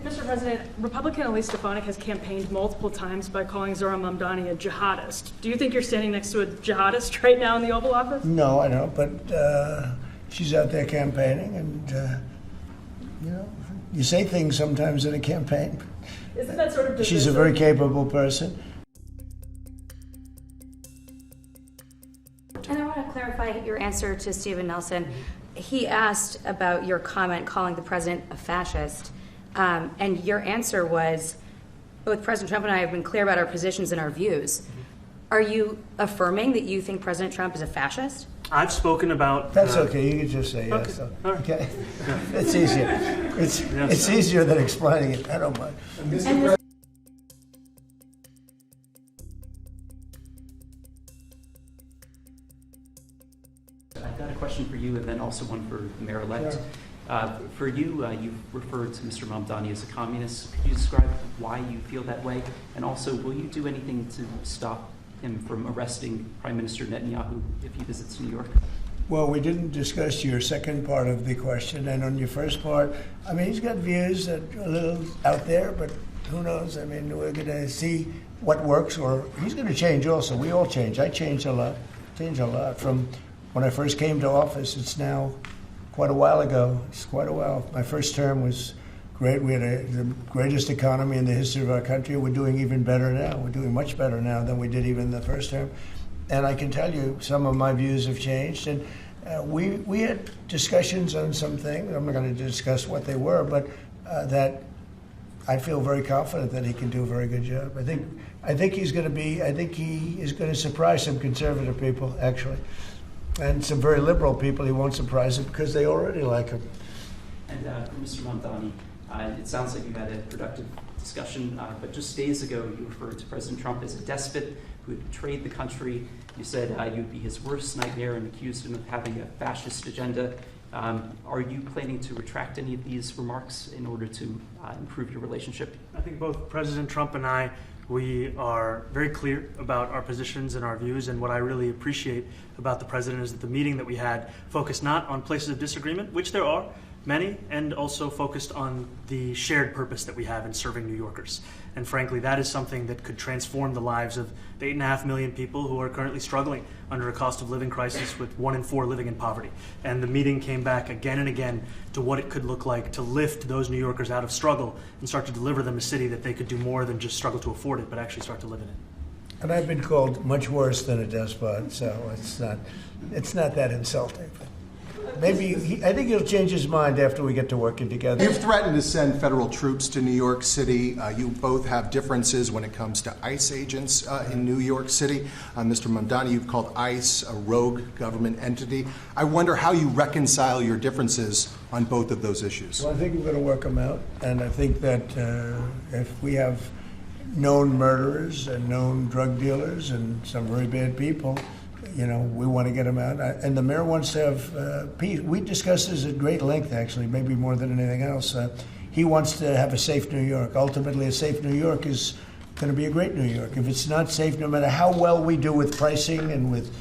Mr. President, Republican Elise Stefanik has campaigned multiple times by calling Zohran Mamdani a jihadist. Do you think you're standing next to a jihadist right now in the Oval Office? No, I don't, but she's out there campaigning, and, you say things sometimes in a campaign. Isn't that sort of She's a very capable person. And I want to clarify your answer to Stephen Nelson. He asked about your comment calling the president a fascist, and your answer was, both President Trump and I have been clear about our positions and our views. Are you affirming that you think President Trump is a fascist? I've spoken about... That's okay, you can just say yes. Okay. Okay. It's easier. It's easier than explaining it. I don't mind. I've got a question for you and then also one for the mayor-elect. Sure. For you, you've referred to Mr. Mamdani as a communist. Could you describe why you feel that way? And also, will you do anything to stop him from arresting Prime Minister Netanyahu if he visits New York? Well, we didn't discuss your second part of the question, and on your first part, I mean, he's got views that are a little out there, but who knows? I mean, we're going to see what works, or he's going to change also. We all change. I changed a lot. From when I first came to office. It's now quite a while ago. It's quite a while. My first term was great. We had the greatest economy in the history of our country. We're doing even better now. We're doing much better now than we did even the first term. And I can tell you some of my views have changed. And we had discussions on some things. I'm not going to discuss what they were, but that I feel very confident that he can do a very good job. I think he is going to surprise some conservative people, actually. And some very liberal people, he won't surprise them because they already like him. And for Mr. Mamdani, it sounds like you had a productive discussion, but just days ago you referred to President Trump as a despot who had betrayed the country. You said you'd be his worst nightmare and accused him of having a fascist agenda. Are you planning to retract any of these remarks in order to improve your relationship? I think both President Trump and I, we are very clear about our positions and our views, and what I really appreciate about the president is that the meeting that we had focused not on places of disagreement, which there are many, and also focused on the shared purpose that we have in serving New Yorkers. And frankly, that is something that could transform the lives of the 8.5 million people who are currently struggling under a cost of living crisis, with 1 in 4 living in poverty. And the meeting came back again and again to what it could look like to lift those New Yorkers out of struggle and start to deliver them a city that they could do more than just struggle to afford it, but actually start to live in it. And I've been called much worse than a despot, so it's not that insulting. Maybe I think he'll change his mind after we get to working together. You've threatened to send federal troops to New York City. You both have differences when it comes to ICE agents in New York City. Mr. Mamdani, you've called ICE a rogue government entity. I wonder how you reconcile your differences on both of those issues. Well, I think we're going to work them out, and I think that if we have known murderers and known drug dealers and some very bad people, we want to get them out. And the mayor wants to have peace. We discussed this at great length, actually, maybe more than anything else. He wants to have a safe New York. Ultimately, a safe New York is going to be a great New York. If it's not safe, no matter how well we do with pricing and with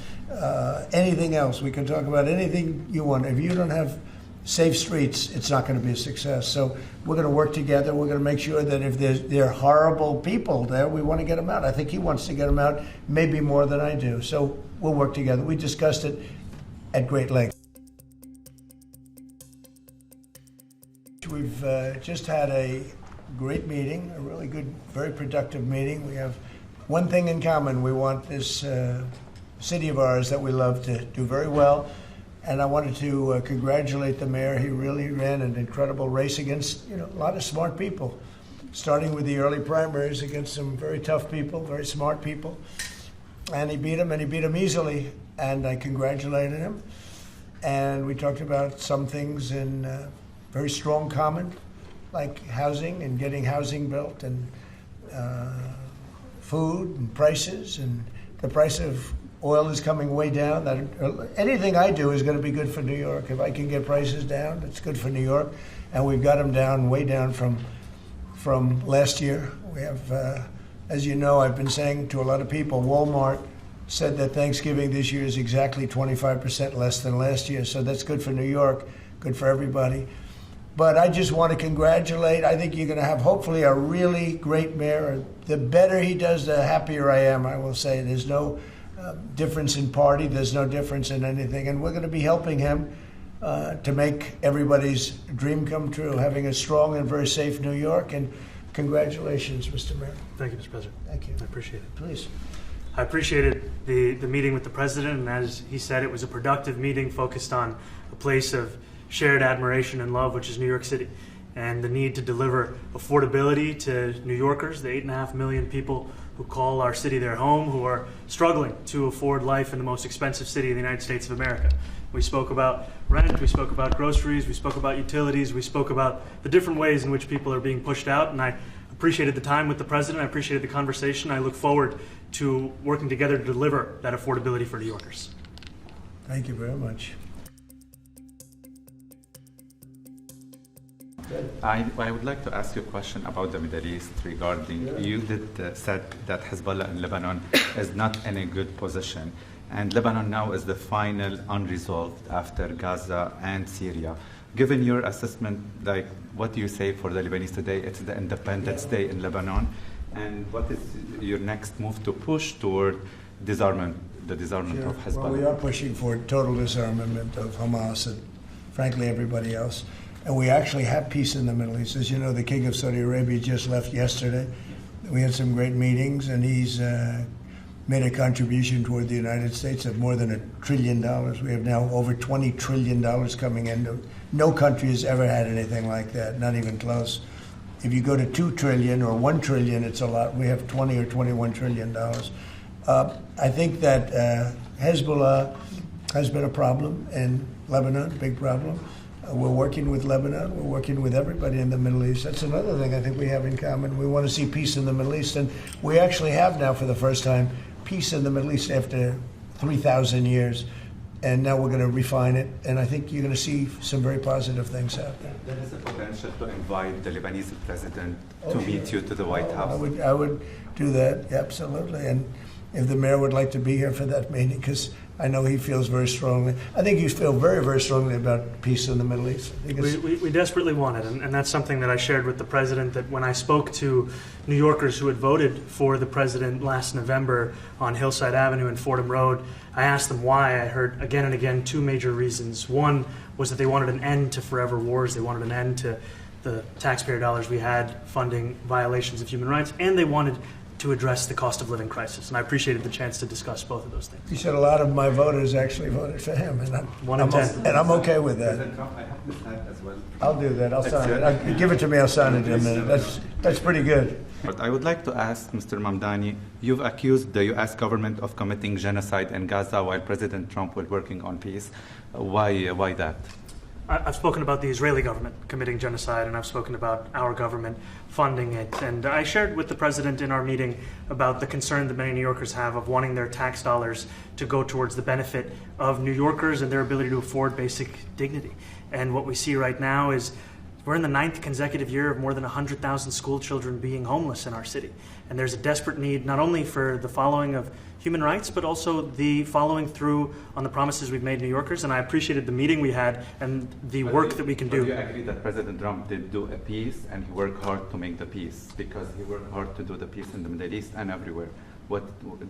anything else, we can talk about anything you want. If you don't have safe streets, it's not going to be a success. So we're going to work together. We're going to make sure that if there are horrible people there, we want to get them out. I think he wants to get them out maybe more than I do. So we'll work together. We discussed it at great length. We've just had a great meeting, a really good, very productive meeting. We have one thing in common. We want this city of ours that we love to do very well. And I wanted to congratulate the mayor. He really ran an incredible race against a lot of smart people, starting with the early primaries against some very tough people, very smart people. And he beat them easily, and I congratulated him. And we talked about some things in very strong common, like housing and getting housing built, and food and prices, and the price of oil is coming way down. Anything I do is going to be good for New York. If I can get prices down, it's good for New York. And we've got them down, way down from last year. We have, as you know, I've been saying to a lot of people, Walmart said that Thanksgiving this year is exactly 25% less than last year. So that's good for New York, good for everybody. But I just want to congratulate. I think you're going to have hopefully a really great mayor. The better he does, the happier I am, I will say. There's no difference in party. There's no difference in anything. And we're going to be helping him to make everybody's dream come true, having a strong and very safe New York. And congratulations, Mr. Mayor. Thank you, Mr. President. Thank you. I appreciate it. Please. I appreciated the meeting with the president, and as he said, it was a productive meeting focused on a place of shared admiration and love, which is New York City, and the need to deliver affordability to New Yorkers, the 8.5 million people who call our city their home, who are struggling to afford life in the most expensive city in the United States of America. We spoke about rent, we spoke about groceries, we spoke about utilities, we spoke about the different ways in which people are being pushed out, and I appreciated the time with the president, I appreciated the conversation. I look forward to working together to deliver that affordability for New Yorkers. Thank you very much. I would like to ask you a question about the Middle East regarding, you said that Hezbollah in Lebanon is not in a good position. And Lebanon now is the final unresolved after Gaza and Syria. Given your assessment, like, what do you say for the Lebanese today? It's the Independence Day in Lebanon. And what is your next move to push toward disarmament, the disarmament of Hezbollah? Well, we are pushing for total disarmament of Hamas and, frankly, everybody else. And we actually have peace in the Middle East. As you know, the King of Saudi Arabia just left yesterday. We had some great meetings, and he's made a contribution toward the United States of more than $1 trillion. We have now over $20 trillion coming in. No country has ever had anything like that, not even close. If you go to 2 trillion or 1 trillion, it's a lot. We have 20 or 21 trillion dollars. I think that Hezbollah has been a problem in Lebanon, big problem. We're working with Lebanon. We're working with everybody in the Middle East. That's another thing I think we have in common. We want to see peace in the Middle East, and we actually have now, for the first time, peace in the Middle East after 3,000 years. And now we're going to refine it, and I think you're going to see some very positive things happen. There is a potential to invite the Lebanese president to meet you to the White House. I would do that, absolutely. And if the mayor would like to be here for that meeting, because I know he feels very strongly. I think you feel very, very strongly about peace in the Middle East. I think We desperately want it, and that's something that I shared with the president, that when I spoke to New Yorkers who had voted for the president last November on Hillside Avenue and Fordham Road, I asked them why. I heard again and again two major reasons. One was that they wanted an end to forever wars. They wanted an end to the taxpayer dollars we had funding violations of human rights, and they wanted to address the cost of living crisis. And I appreciated the chance to discuss both of those things. You said a lot of my voters actually voted for him, and I'm okay with that. President Trump, I have this hat as well. I'll do that. I'll sign it. Give it to me. I'll sign it in a minute. That's pretty good. But I would like to ask Mr. Mamdani, you've accused the U.S. government of committing genocide in Gaza while President Trump was working on peace. Why that? I've spoken about the Israeli government committing genocide, and I've spoken about our government funding it. And I shared with the president in our meeting about the concern that many New Yorkers have of wanting their tax dollars to go towards the benefit of New Yorkers and their ability to afford basic dignity. And what we see right now is we're in the 9th consecutive year of more than 100,000 school children being homeless in our city. And there's a desperate need not only for the following of human rights, but also the following through on the promises we've made New Yorkers. And I appreciated the meeting we had and the work that we can do. Do you agree that President Trump did do a peace and he worked hard to make the peace? Because he worked hard to do the peace in the Middle East and everywhere.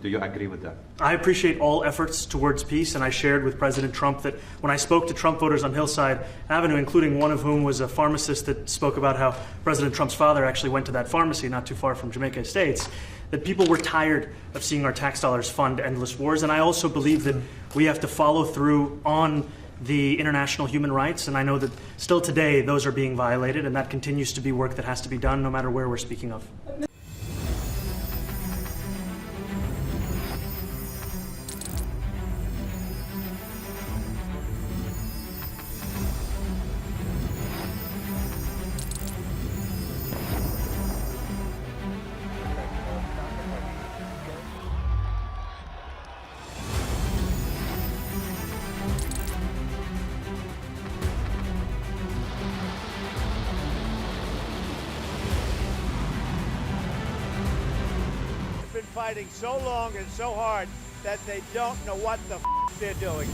Do you agree with that? I appreciate all efforts towards peace, and I shared with President Trump that when I spoke to Trump voters on Hillside Avenue, including one of whom was a pharmacist that spoke about how President Trump's father actually went to that pharmacy not too far from Jamaica Estates, that people were tired of seeing our tax dollars fund endless wars. And I also believe that we have to follow through on the international human rights, and I know that still today those are being violated, and that continues to be work that has to be done no matter where we're speaking of. Fighting so long and so hard that they don't know what the they're doing.